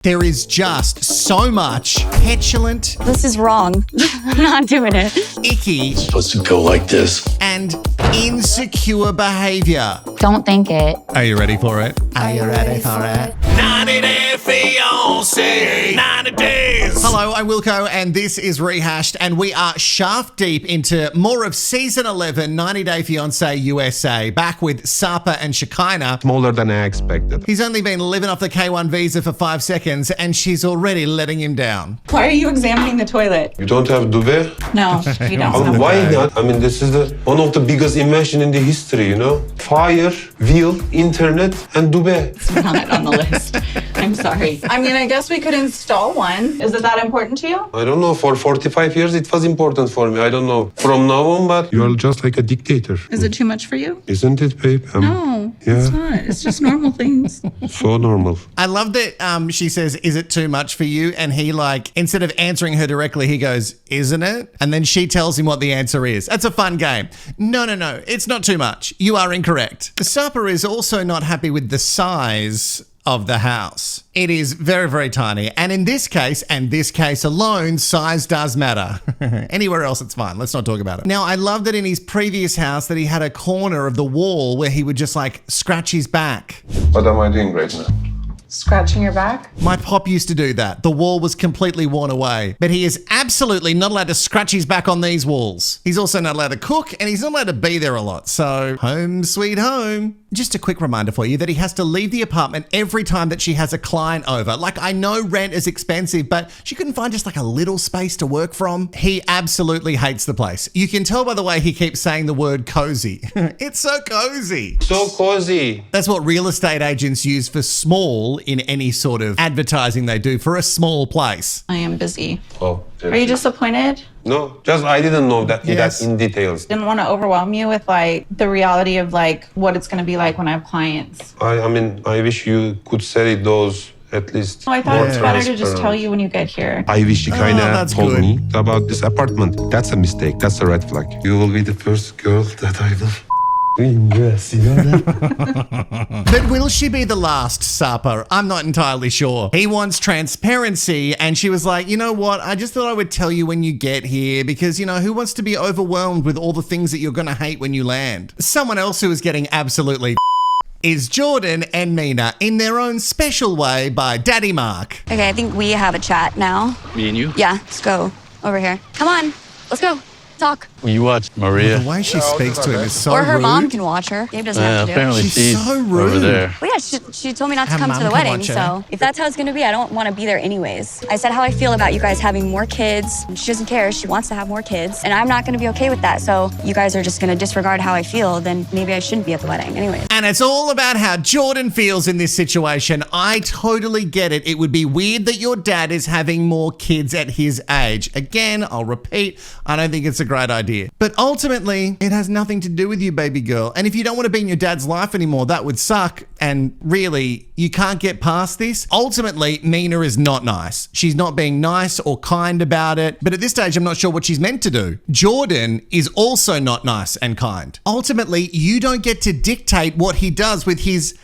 There is just so much petulant, This is wrong. I'm not doing it. icky, Supposed to go like this. and insecure behavior. Don't think it. Are you ready for it? Are you ready for it? 90-day fiancé, 90 days. Hello, I'm Wilko, and this is Rehashed, and we are shaft deep into more of Season 11, 90 Day Fiancé USA, back with Sapa and Shekinah. Smaller than I expected. He's only been living off the K1 visa for 5 seconds, and she's already letting him down. Why are you examining the toilet? You don't have duvet? No, we don't. Why not? I mean, this is one of the biggest invention in the history, you know? Fire, wheel, internet, and duvet. It's not on the list. I'm sorry. I mean, I guess we could install one. Is it that important to you? I don't know, for 45 years it was important for me. I don't know. From now on, but you're just like a dictator. Is it too much for you? Isn't it, babe? No, yeah. it's not. It's just normal things. So normal. I love that she says, is it too much for you? And he instead of answering her directly, he goes, isn't it? And then she tells him what the answer is. That's a fun game. No, it's not too much. You are incorrect. Sapa is also not happy with the size of the house. It is very, very tiny. And in this case, and this case alone, size does matter. Anywhere else, it's fine. Let's not talk about it. Now, I love that in his previous house that he had a corner of the wall where he would just scratch his back. What am I doing right now? Scratching your back? My pop used to do that. The wall was completely worn away. But he is absolutely not allowed to scratch his back on these walls. He's also not allowed to cook, and he's not allowed to be there a lot. So, home sweet home. Just a quick reminder for you that he has to leave the apartment every time that she has a client over. I know rent is expensive, but she couldn't find just a little space to work from. He absolutely hates the place. You can tell by the way he keeps saying the word cozy. It's so cozy. So cozy. That's what real estate agents use for small in any sort of advertising they do for a small place. I am busy. Oh. Are you disappointed? No, just I didn't know that, Yes. that in details. Didn't want to overwhelm you with the reality of what it's going to be like when I have clients. I mean, I wish you could say those at least. So I thought more it's better to just transparent. tell you when you get here. I wish you kind that's of told good. me about this apartment. That's a mistake. That's a red flag. You will be the first girl that I will. Yes, you know that? But will she be the last, Sapa? I'm not entirely sure. He wants transparency, and she was like, you know what? I just thought I would tell you when you get here because, who wants to be overwhelmed with all the things that you're going to hate when you land? Someone else who is getting absolutely is Jordan and Mina in their own special way by Daddy Mark. Okay, I think we have a chat now. Me and you? Yeah, let's go over here. Come on, let's go. Talk. When you watch Maria. The way she speaks to him is so Or her rude. mom can watch her. Gabe doesn't have to do it. apparently She's so rude. over there. Well, yeah, she told me not to Her come to mom the can wedding, watch her. so if that's how it's gonna be, I don't want to be there anyways. I said how I feel about you guys having more kids. She doesn't care. She wants to have more kids, and I'm not gonna be okay with that. So you guys are just gonna disregard how I feel. Then maybe I shouldn't be at the wedding, anyways. And it's all about how Jordan feels in this situation. I totally get it. It would be weird that your dad is having more kids at his age. Again, I'll repeat, I don't think it's a great idea. But ultimately, it has nothing to do with you, baby girl. And if you don't want to be in your dad's life anymore, that would suck. And really, you can't get past this. Ultimately, Mina is not nice. She's not being nice or kind about it. But at this stage, I'm not sure what she's meant to do. Jordan is also not nice and kind. Ultimately, you don't get to dictate what he does with his...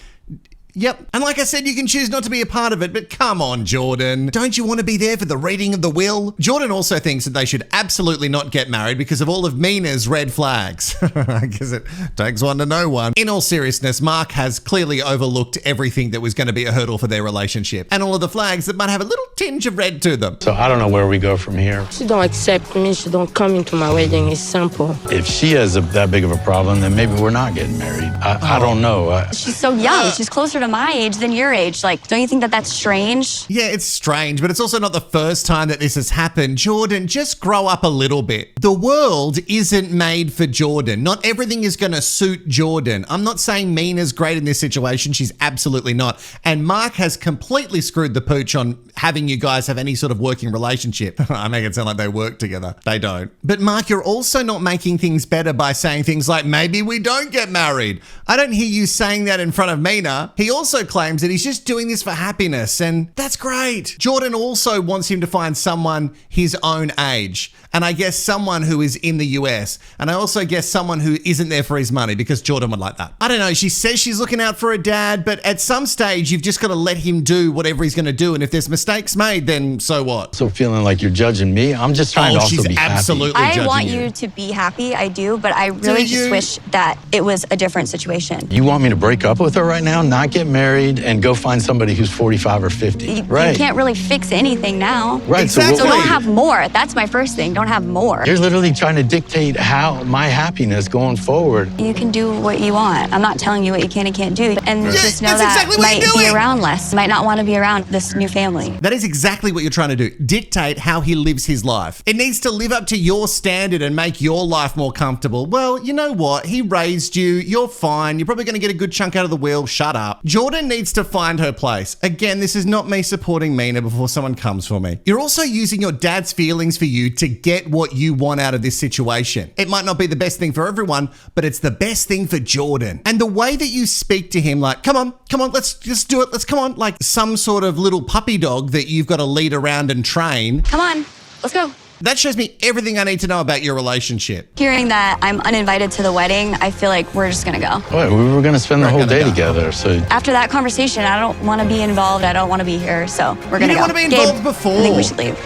Yep. And like I said, you can choose not to be a part of it, but come on, Jordan. Don't you want to be there for the reading of the will? Jordan also thinks that they should absolutely not get married because of all of Mina's red flags. I guess it takes one to know one. In all seriousness, Mark has clearly overlooked everything that was going to be a hurdle for their relationship and all of the flags that might have a little tinge of red to them. So I don't know where we go from here. She don't accept me. She don't come into my wedding. It's simple. If she has that big of a problem, then maybe we're not getting married. I don't know. She's so young. She's closer to my age than your age. Don't you think that that's strange? Yeah, it's strange, but it's also not the first time that this has happened. Jordan, just grow up a little bit. The world isn't made for Jordan. Not everything is going to suit Jordan. I'm not saying Mina's great in this situation. She's absolutely not. And Mark has completely screwed the pooch on having saying you guys have any sort of working relationship. I make it sound like they work together. They don't. But Mark, you're also not making things better by saying things like, maybe we don't get married. I don't hear you saying that in front of Mina. He also claims that he's just doing this for happiness, and that's great. Jordan also wants him to find someone his own age, and I guess someone who is in the US, and I also guess someone who isn't there for his money, because Jordan would like that. I don't know, she says she's looking out for her dad, but at some stage you've just got to let him do whatever he's going to do, and if there's mistakes made, then so what? So feeling like you're judging me? I'm just trying to also she's be absolutely happy. I want you to be happy, I do, but I really just wish that it was a different situation. You want me to break up with her right now, not get married, and go find somebody who's 45 or 50? Right. You can't really fix anything now. Right. Exactly. So don't have more. That's my first thing. Don't have more. You're literally trying to dictate how my happiness going forward. You can do what you want. I'm not telling you what you can and can't do. And just know that's that exactly what might you're be doing. around less. Might not want to be around this new family. That is exactly what you're trying to do. Dictate how he lives his life. It needs to live up to your standard and make your life more comfortable. Well, you know what? He raised you. You're fine. You're probably going to get a good chunk out of the will. Shut up. Jordan needs to find her place. Again, this is not me supporting Mina before someone comes for me. You're also using your dad's feelings for you to get what you want out of this situation. It might not be the best thing for everyone, but it's the best thing for Jordan. And the way that you speak to him, like, come on, let's just do it. Let's come on. Like some sort of little puppy dog that you've got to lead around and train. Come on, let's go. That shows me everything I need to know about your relationship. Hearing that I'm uninvited to the wedding, I feel like we're just gonna go. Wait, we were going to spend the whole day together, so... After that conversation, I don't want to be involved. I don't want to be here, so we're gonna didn't go. want to be involved Gabe, before. I think we should leave.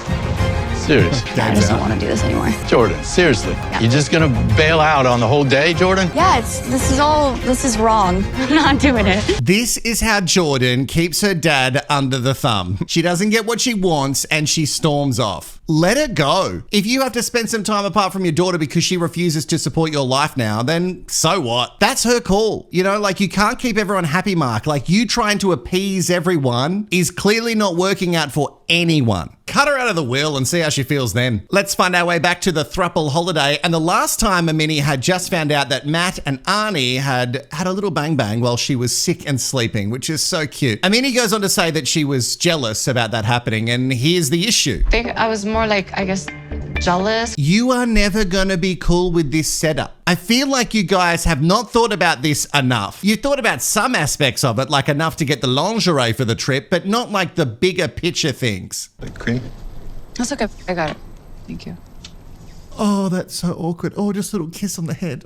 Seriously. I just don't want to do this anymore. Jordan, seriously. You're just going to bail out on the whole day, Jordan? Yeah, this is wrong. I'm not doing it. This is how Jordan keeps her dad under the thumb. She doesn't get what she wants and she storms off. Let her go. If you have to spend some time apart from your daughter because she refuses to support your life now, then so what? That's her call. You know, like you can't keep everyone happy, Mark. Like you trying to appease everyone is clearly not working out for anyone. Cut her out of the will and see how she feels then. Let's find our way back to the thruple holiday. And the last time Amini had just found out that Matt and Arnie had a little bang bang while she was sick and sleeping, which is so cute. Amini goes on to say that she was jealous about that happening. And here's the issue. I think I was more like, I guess, jealous. You are never gonna be cool with this setup. I feel like you guys have not thought about this enough. You thought about some aspects of it, like enough to get the lingerie for the trip, but not like the bigger picture things. Cream? That's okay. I got it. Thank you. Oh, that's so awkward. Oh, just a little kiss on the head.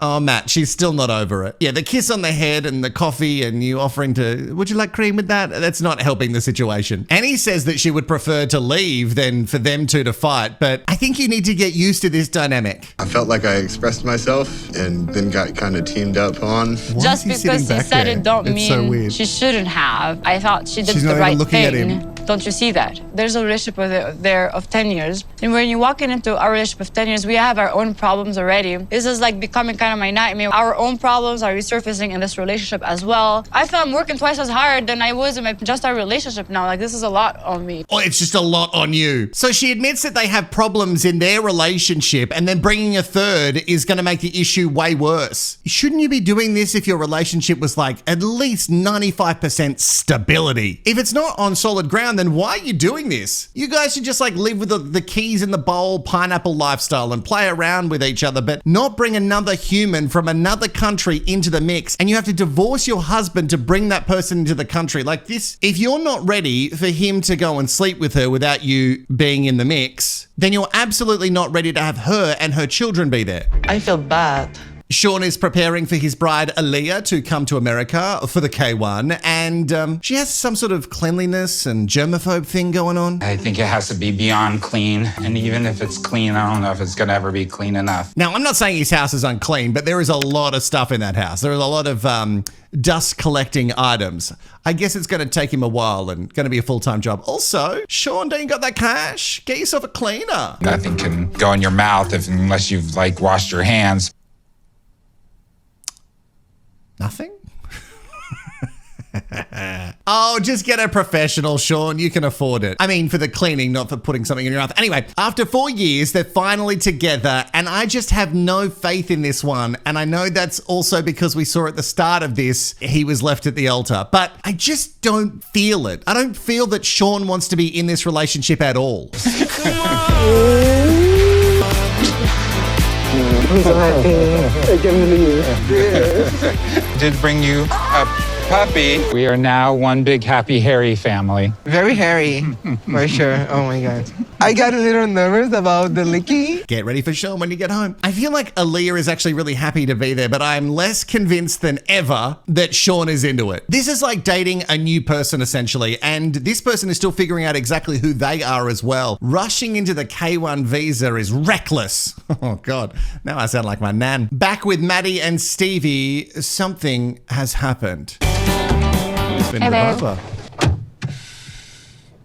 Oh, Matt, she's still not over it. Yeah, the kiss on the head and the coffee and you offering to, would you like cream with that? That's not helping the situation. Annie says that she would prefer to leave than for them two to fight, but I think you need to get used to this dynamic. I felt like I expressed myself and then got kind of teamed up on. Just because he said it don't mean she shouldn't have. I thought she did the right thing. Don't you see that? There's a relationship there of 10 years. And when you're walking into a relationship of 10 years, we have our own problems already. This is like becoming kind of my nightmare. Our own problems are resurfacing in this relationship as well. I feel I'm working twice as hard than I was in just our relationship now. Like, this is a lot on me. Oh, it's just a lot on you. So she admits that they have problems in their relationship and then bringing a third is going to make the issue way worse. Shouldn't you be doing this if your relationship was like at least 95% stability? If it's not on solid ground, then why are you doing this? You guys should just like live with the keys in the bowl, pineapple lifestyle and play around with each other, but not bring another human from another country into the mix. And you have to divorce your husband to bring that person into the country. Like this, if you're not ready for him to go and sleep with her without you being in the mix, then you're absolutely not ready to have her and her children be there. I feel bad. Shaun is preparing for his bride, Aaliyah, to come to America for the K1, and she has some sort of cleanliness and germaphobe thing going on. I think it has to be beyond clean, and even if it's clean, I don't know if it's gonna ever be clean enough. Now, I'm not saying his house is unclean, but there is a lot of stuff in that house. There is a lot of dust collecting items. I guess it's going to take him a while and going to be a full-time job. Also, Shaun, don't you got that cash? Get yourself a cleaner. Nothing can go in your mouth unless you've like washed your hands. Nothing? Oh, just get a professional, Shaun. You can afford it. I mean, for the cleaning, not for putting something in your mouth. Anyway, after 4 years, they're finally together, and I just have no faith in this one. And I know that's also because we saw at the start of this, he was left at the altar. But I just don't feel it. I don't feel that Shaun wants to be in this relationship at all. Did bring you a puppy. We are now one big happy hairy family. Very hairy, for sure. Oh my God. I got a little nervous about the licking. Get ready for Shaun when you get home. I feel like Aaliyah is actually really happy to be there, but I'm less convinced than ever that Shaun is into it. This is like dating a new person, essentially, and this person is still figuring out exactly who they are as well. Rushing into the K1 visa is reckless. Oh God, now I sound like my nan. Back with Madhi and Stevie, something has happened. Hey, babe.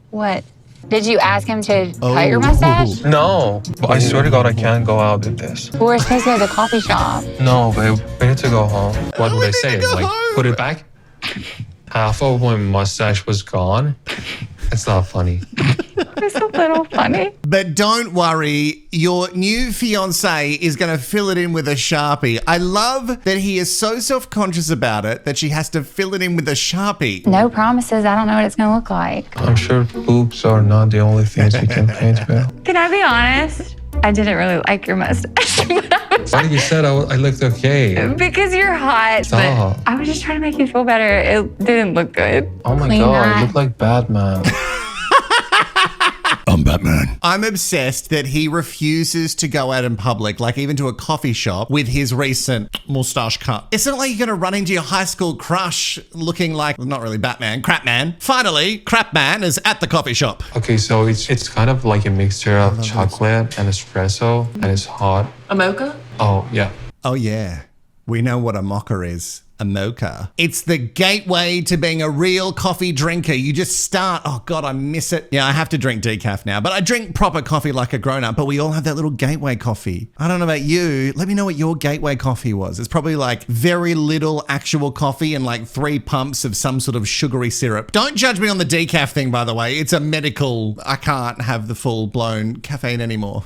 What? Did you ask him to cut your mustache? No, but I swear to God I can't go out with this. We're supposed to go to the coffee shop. No, babe, we need to go home. What would I say? Like, put it back? Half of my mustache was gone. It's not funny. It's a little funny. But don't worry, your new fiancé is going to fill it in with a Sharpie. I love that he is so self-conscious about it that she has to fill it in with a Sharpie. No promises. I don't know what it's going to look like. I'm sure boobs are not the only things we can paint with. Can I be honest? I didn't really like your mustache. Why you said I looked okay? Because you're hot. Stop. But I was just trying to make you feel better. It didn't look good. Oh my God, you look like Batman. I'm Batman. I'm obsessed that he refuses to go out in public, like even to a coffee shop, with his recent mustache cut. It's not like you're going to run into your high school crush looking like, well, not really Batman, Crapman. Finally, Crapman is at the coffee shop. Okay, so it's kind of like a mixture of chocolate and espresso, and it's hot. A mocha? Oh, yeah. Oh, yeah. We know what a mocha is. A mocha. It's the gateway to being a real coffee drinker. You just start, oh God, I miss it. Yeah, I have to drink decaf now, but I drink proper coffee like a grown-up, but we all have that little gateway coffee. I don't know about you. Let me know what your gateway coffee was. It's probably like very little actual coffee and like 3 pumps of some sort of sugary syrup. Don't judge me on the decaf thing, by the way. It's a medical, I can't have the full-blown caffeine anymore.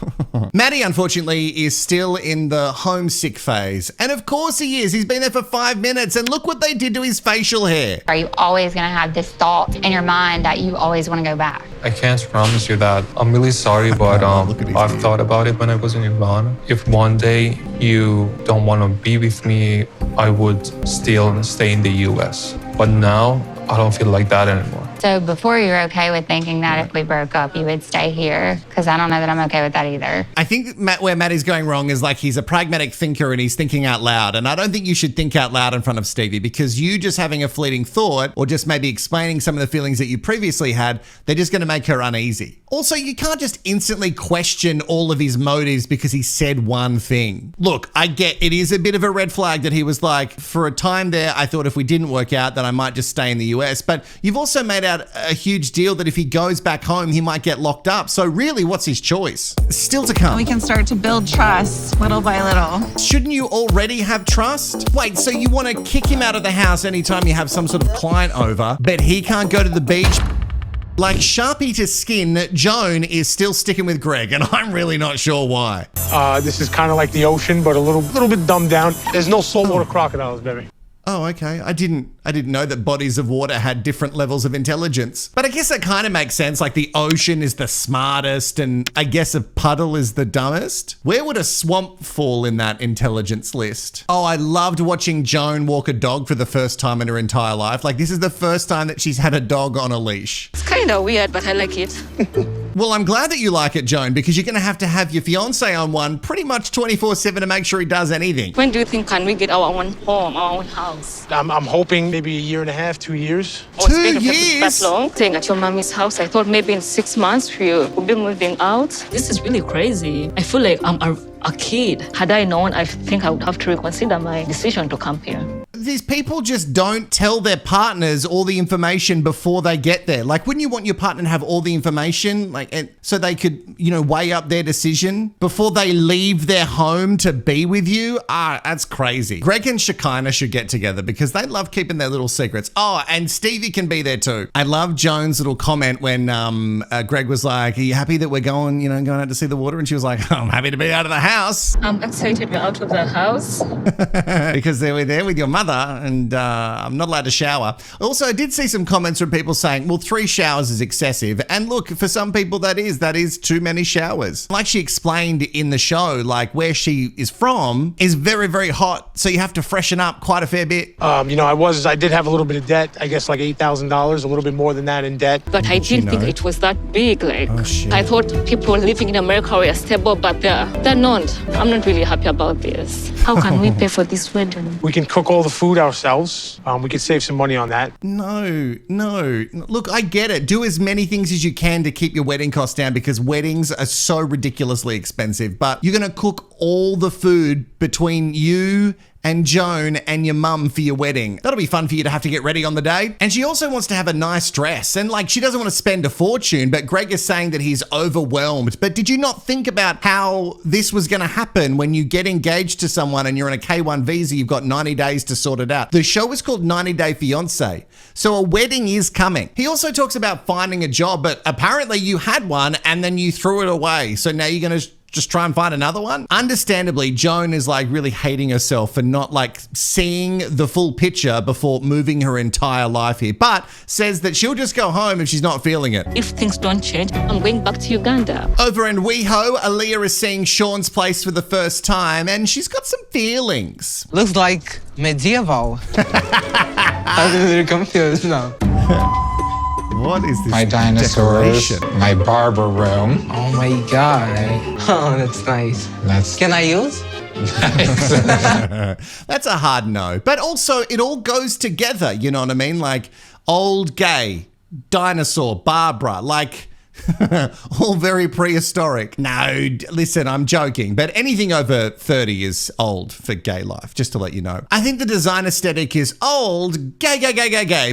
Madhi, unfortunately, is still in the homesick phase. And of course he is. He's been there for 5 minutes. And look what they did to his facial hair. Are you always going to have this thought in your mind that you always want to go back? I can't promise you that. I'm really sorry, but I've thought about it when I was in Iran. If one day you don't want to be with me, I would still stay in the US. But now, I don't feel like that anymore. So before you were okay with thinking that if we broke up, you would stay here? Because I don't know that I'm okay with that either. I think where Madhi's going wrong is like he's a pragmatic thinker and he's thinking out loud. And I don't think you should think out loud in front of Stevie, because you just having a fleeting thought or just maybe explaining some of the feelings that you previously had, they're just going to make her uneasy. Also, you can't just instantly question all of his motives because he said one thing. Look, I get it is a bit of a red flag that he was like, for a time there, I thought if we didn't work out, then I might just stay in the US. But you've also made out a huge deal that if he goes back home, he might get locked up. So really, what's his choice? Still to come. We can start to build trust little by little. Shouldn't you already have trust? Wait, so you want to kick him out of the house anytime you have some sort of client over, but he can't go to the beach? Like Sharpie to skin, Joan is still sticking with Greg, and I'm really not sure why. This is kind of like the ocean, but a little bit dumbed down. There's no saltwater crocodiles, baby. Oh, okay. I didn't know that bodies of water had different levels of intelligence. But I guess that kind of makes sense. Like the ocean is the smartest and I guess a puddle is the dumbest. Where would a swamp fall in that intelligence list? Oh, I loved watching Joan walk a dog for the first time in her entire life. Like this is the first time that she's had a dog on a leash. It's kind of weird, but I like it. Well, I'm glad that you like it, Joan, because you're going to have your fiancé on one pretty much 24/7 to make sure he does anything. When do you think can we get our own home, our own house? I'm hoping maybe a year and a half, 2 years. 2 years? That long? Staying at your mommy's house. I thought maybe in 6 months you will be moving out. This is really crazy. I feel like I'm a kid. Had I known, I think I would have to reconsider my decision to come here. these people just don't tell their partners all the information before they get there. Like, wouldn't you want your partner to have all the information, like, so they could, weigh up their decision before they leave their home to be with you? That's crazy. Greg and Shekinah should get together because they love keeping their little secrets. Oh, and Stevie can be there too. I love Joan's little comment when Greg was like, "Are you happy that we're going out to see the water?" And she was like, "I'm happy to be out of the house." I'm excited we're out of the house. Because they were there with your mother and I'm not allowed to shower. Also, I did see some comments from people saying, well, 3 showers is excessive. And look, for some people that is too many showers. Like she explained in the show, like where she is from is very, very hot. So you have to freshen up quite a fair bit. I did have a little bit of debt. I guess like $8,000, a little bit more than that in debt. But I didn't think it was that big. Like, I thought people living in America were stable, but they're not. I'm not really happy about this. How can we pay for this wedding? We can cook all the food ourselves. We could save some money on that. No. Look, I get it. Do as many things as you can to keep your wedding costs down because weddings are so ridiculously expensive. But you're going to cook all the food between you and Joan and your mum for your wedding. That'll be fun for you to have to get ready on the day. And she also wants to have a nice dress. And she doesn't want to spend a fortune, but Greg is saying that he's overwhelmed. But did you not think about how this was going to happen when you get engaged to someone and you're on a K1 visa, you've got 90 days to sort it out. The show is called 90 Day Fiancé. So a wedding is coming. He also talks about finding a job, but apparently you had one and then you threw it away. So now you're going to just try and find another one? Understandably, Joan is really hating herself for not seeing the full picture before moving her entire life here, but says that she'll just go home if she's not feeling it. If things don't change, I'm going back to Uganda. Over in WeHo, Aaliyah is seeing Shaun's place for the first time and she's got some feelings. Looks like medieval. I'm a little confused now. What is this? My dinosaurs, decoration? my barber room. Oh my god. Oh, that's nice. Can I use? That's a hard no. But also, it all goes together, you know what I mean? Old gay, dinosaur, Barbara, all very prehistoric. No, listen, I'm joking, but anything over 30 is old for gay life, just to let you know. I think the design aesthetic is old, gay,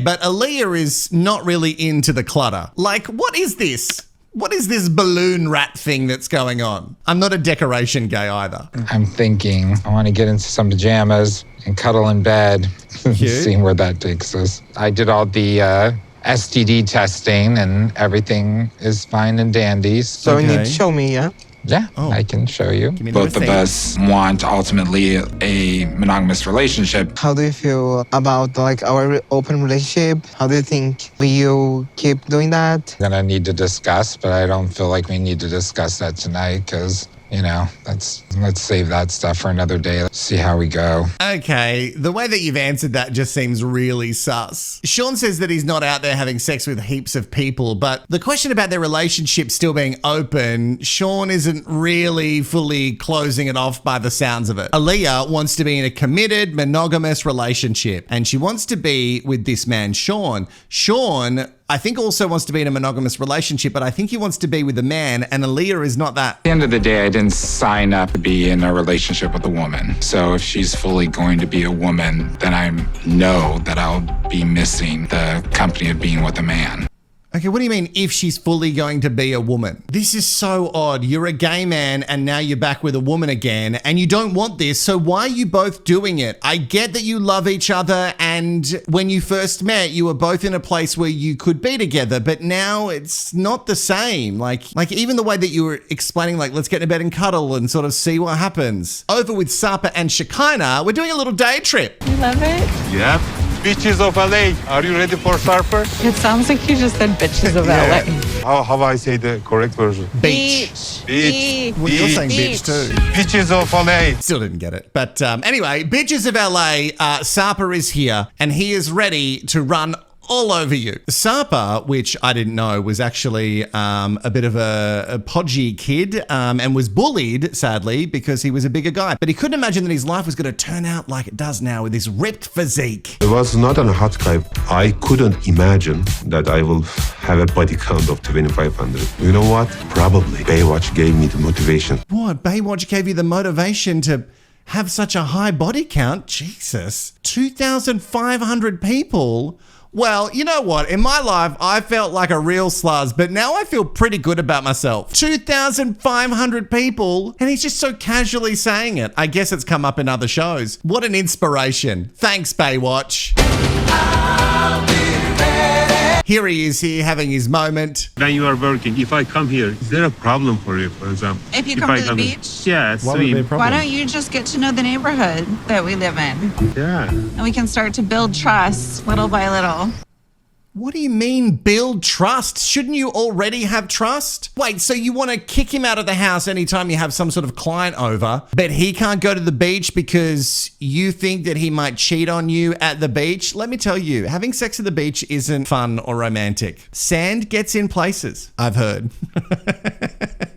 but Aaliyah is not really into the clutter. What is this? What is this balloon rat thing that's going on? I'm not a decoration gay either. I'm thinking I want to get into some pajamas and cuddle in bed, seeing where that takes us. I did all the STD testing and everything is fine and dandy. So you need to show me, yeah? Yeah, I can show you. Both of us want ultimately a monogamous relationship. How do you feel about our open relationship? How do you think will keep doing that? We're gonna need to discuss, but I don't feel like we need to discuss that tonight because let's save that stuff for another day. Let's see how we go. Okay, the way that you've answered that just seems really sus. Shaun says that he's not out there having sex with heaps of people, but the question about their relationship still being open, Shaun isn't really fully closing it off by the sounds of it. Aaliyah wants to be in a committed, monogamous relationship, and she wants to be with this man, Shaun. Shaun, I think, also wants to be in a monogamous relationship, but I think he wants to be with a man, and Aaliyah is not that. At the end of the day, I didn't sign up to be in a relationship with a woman. So if she's fully going to be a woman, then I know that I'll be missing the company of being with a man. Okay, what do you mean if she's fully going to be a woman? This is so odd. You're a gay man and now you're back with a woman again and you don't want this, so why are you both doing it? I get that you love each other and when you first met, you were both in a place where you could be together, but now it's not the same. Like even the way that you were explaining, let's get in bed and cuddle and sort of see what happens. Over with Sapa and Shekinah, we're doing a little day trip. You love it? Yeah. Beaches of LA. Are you ready for surfer? It sounds like you just said bitches of LA. How I say the correct version? Beach. Well, you're saying bitch too. Beaches of LA. Still didn't get it. But anyway, Bitches of LA, Sapa is here and he is ready to run all over you. Sapa, which I didn't know, was actually a bit of a podgy kid and was bullied, sadly, because he was a bigger guy. But he couldn't imagine that his life was going to turn out like it does now with this ripped physique. It was not on a hot Skype. I couldn't imagine that I will have a body count of 2,500. You know what? Probably Baywatch gave me the motivation. What? Baywatch gave you the motivation to have such a high body count? Jesus. 2,500 people? Well, you know what? In my life, I felt like a real sluzz, but now I feel pretty good about myself. 2,500 people, and he's just so casually saying it. I guess it's come up in other shows. What an inspiration. Thanks, Baywatch. Here he is here having his moment. When you are working, if I come here, is there a problem for you, for example? If you come to the beach? Yeah, swim. Why don't you just get to know the neighborhood that we live in? Yeah. And we can start to build trust little by little. What do you mean build trust? Shouldn't you already have trust? Wait, so you want to kick him out of the house anytime you have some sort of client over, but he can't go to the beach because you think that he might cheat on you at the beach? Let me tell you, having sex at the beach isn't fun or romantic. Sand gets in places, I've heard.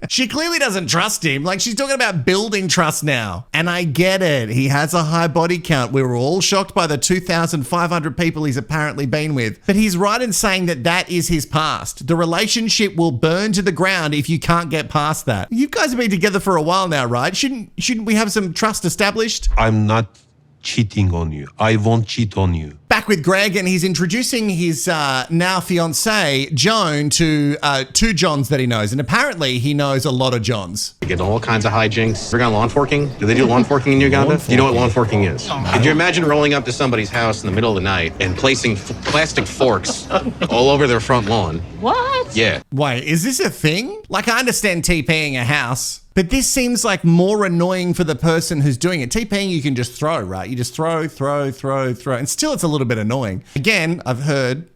She clearly doesn't trust him. Like, she's talking about building trust now. And I get it. He has a high body count. We were all shocked by the 2,500 people he's apparently been with. But he's right in saying that that is his past. The relationship will burn to the ground if you can't get past that. You guys have been together for a while now, right? Shouldn't we have some trust established? I'm not cheating on you. I won't cheat on you. Back with Greg, and he's introducing his now fiancée, Joan, to two Johns that he knows. And apparently he knows a lot of Johns. You get all kinds of hijinks. Ever gone lawn forking? Do they do lawn forking in Uganda? Do you know what lawn forking is? Could you imagine rolling up to somebody's house in the middle of the night and placing plastic forks all over their front lawn? What? Yeah. Wait, is this a thing? Like, I understand TPing a house, but this seems like more annoying for the person who's doing it. TPing you can just throw, right? You just throw. And still it's a little bit annoying. Again, I've heard...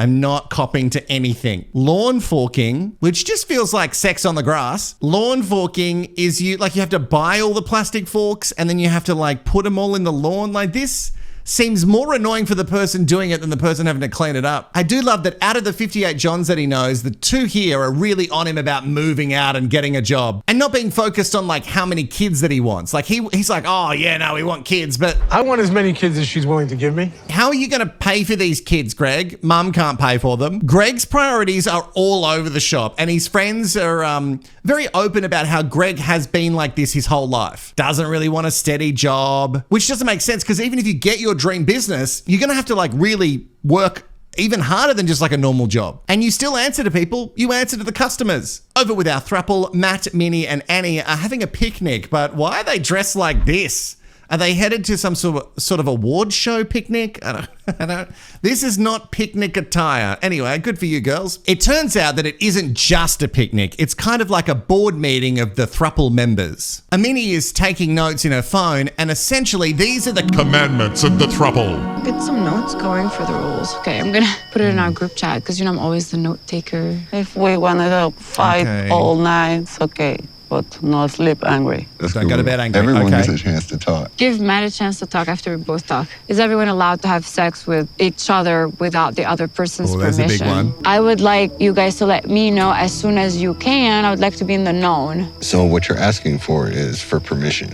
I'm not copping to anything. Lawn forking, which just feels like sex on the grass. Lawn forking is you have to buy all the plastic forks and then you have to like put them all in the lawn. Like, this seems more annoying for the person doing it than the person having to clean it up. I do love that out of the 58 Johns that he knows, the two here are really on him about moving out and getting a job and not being focused on like how many kids that he wants. Like he's like, oh yeah, no, we want kids, but I want as many kids as she's willing to give me. How are you going to pay for these kids, Greg? Mum can't pay for them. Greg's priorities are all over the shop and his friends are very open about how Greg has been like this his whole life. Doesn't really want a steady job, which doesn't make sense because even if you get your dream business, you're going to have to like really work even harder than just like a normal job. And you still answer to people, you answer to the customers. Over with our throuple, Matt, Minnie and Annie are having a picnic, but why are they dressed like this? Are they headed to some sort of award show picnic? I don't. This is not picnic attire. Anyway, good for you girls. It turns out that it isn't just a picnic. It's kind of like a board meeting of the throuple members. Amini is taking notes in her phone, and essentially these are the commandments of the throuple. Get some notes going for the rules. Okay, I'm gonna put it in our group chat because I'm always the note taker. If we want to fight all night, it's okay. But not sleep angry. Don't go to bed angry. Everyone gets a chance to talk. Give Matt a chance to talk after we both talk. Is everyone allowed to have sex with each other without the other person's permission? That's a big one. I would like you guys to let me know as soon as you can. I would like to be in the known. So what you're asking for is for permission.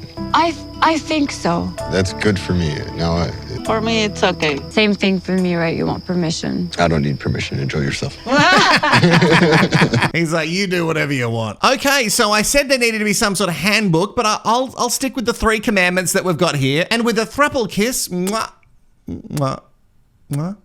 I think so. That's good for me. Now, For me, it's okay. Same thing for me, right? You want permission. I don't need permission. Enjoy yourself. He's like, you do whatever you want. Okay, so I said there needed to be some sort of handbook, but I'll stick with the 3 commandments that we've got here. And with a throuple kiss, mwah, mwah, mwah.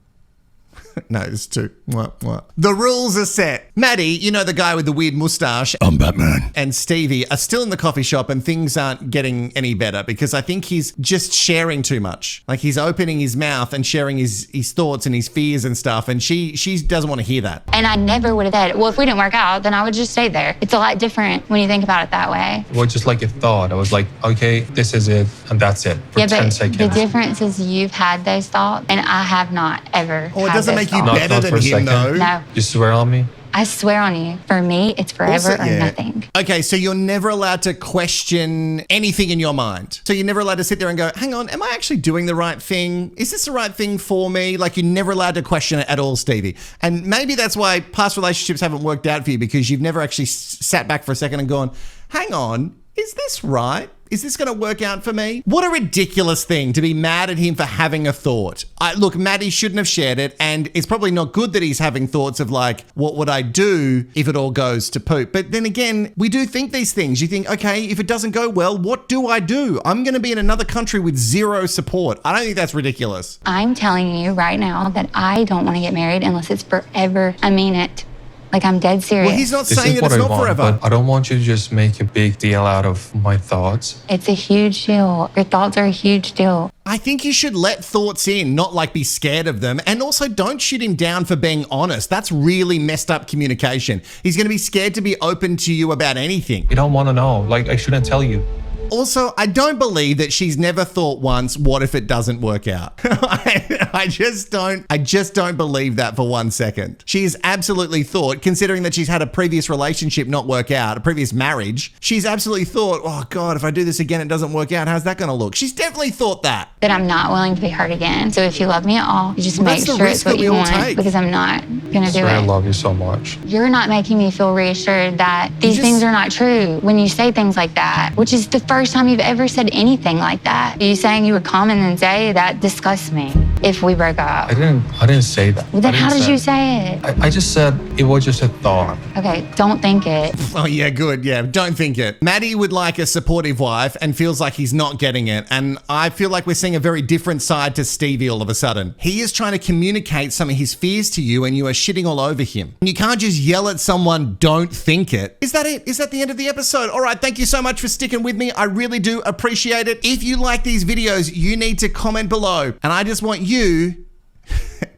No, it's 2. What? The rules are set. Madhi, you know the guy with the weird mustache. I'm Batman. And Stevie are still in the coffee shop and things aren't getting any better because I think he's just sharing too much. Like he's opening his mouth and sharing his thoughts and his fears and stuff and she doesn't want to hear that. And I never would have said, well, if we didn't work out, then I would just stay there. It's a lot different when you think about it that way. It was just like a thought. I was like, okay, this is it and that's it for 10 seconds. The difference is you've had those thoughts and I have not ever. Oh, it doesn't make you better than him, though. No. You swear on me? I swear on you. For me, it's forever or nothing. Okay, so you're never allowed to question anything in your mind. So you're never allowed to sit there and go, hang on, am I actually doing the right thing? Is this the right thing for me? Like you're never allowed to question it at all, Stevie. And maybe that's why past relationships haven't worked out for you because you've never actually sat back for a second and gone, hang on, is this right? Is this going to work out for me? What a ridiculous thing to be mad at him for having a thought. Look, Madhi shouldn't have shared it, and it's probably not good that he's having thoughts of like, what would I do if it all goes to poop? But then again, we do think these things. You think, okay, if it doesn't go well, what do I do? I'm going to be in another country with zero support. I don't think that's ridiculous. I'm telling you right now that I don't want to get married unless it's forever. I mean it. Like, I'm dead serious. Well, he's not saying that it's not forever. But I don't want you to just make a big deal out of my thoughts. It's a huge deal. Your thoughts are a huge deal. I think you should let thoughts in, not like be scared of them. And also don't shoot him down for being honest. That's really messed up communication. He's going to be scared to be open to you about anything. You don't want to know. Like, I shouldn't tell you. Also, I don't believe that she's never thought once, what if it doesn't work out? I just don't believe that for 1 second. She has absolutely thought, considering that she's had a previous relationship not work out, a previous marriage, she's absolutely thought, oh God, if I do this again, it doesn't work out. How's that going to look? She's definitely thought that. That I'm not willing to be hurt again. So if you love me at all, you just make sure it's what you want, because I'm not going to do it. I love you so much. You're not making me feel reassured that these things are not true when you say things like that, which is the first time you've ever said anything like that. You saying you would comment and say that disgusts me if we broke up. I didn't say that. Well, then how did you say it? I just said it was just a thought. Okay, don't think it. Oh yeah, good. Yeah, don't think it. Madhi would like a supportive wife and feels like he's not getting it. And I feel like we're seeing a very different side to Stevie all of a sudden. He is trying to communicate some of his fears to you and you are shitting all over him. And you can't just yell at someone, don't think it. Is that it? Is that the end of the episode? All right, thank you so much for sticking with me. I really do appreciate it. If you like these videos, you need to comment below. And I just want you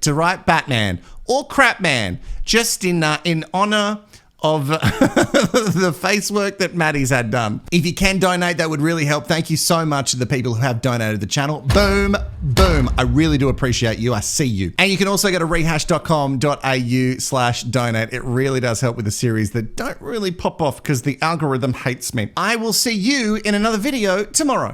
to write Batman or Crapman, just in honor of the face work that Madhi's had done. If you can donate, that would really help. Thank you so much to the people who have donated the channel. Boom, boom. I really do appreciate you. I see you. And you can also go to rehashed.com.au/donate. It really does help with the series that don't really pop off because the algorithm hates me. I will see you in another video tomorrow.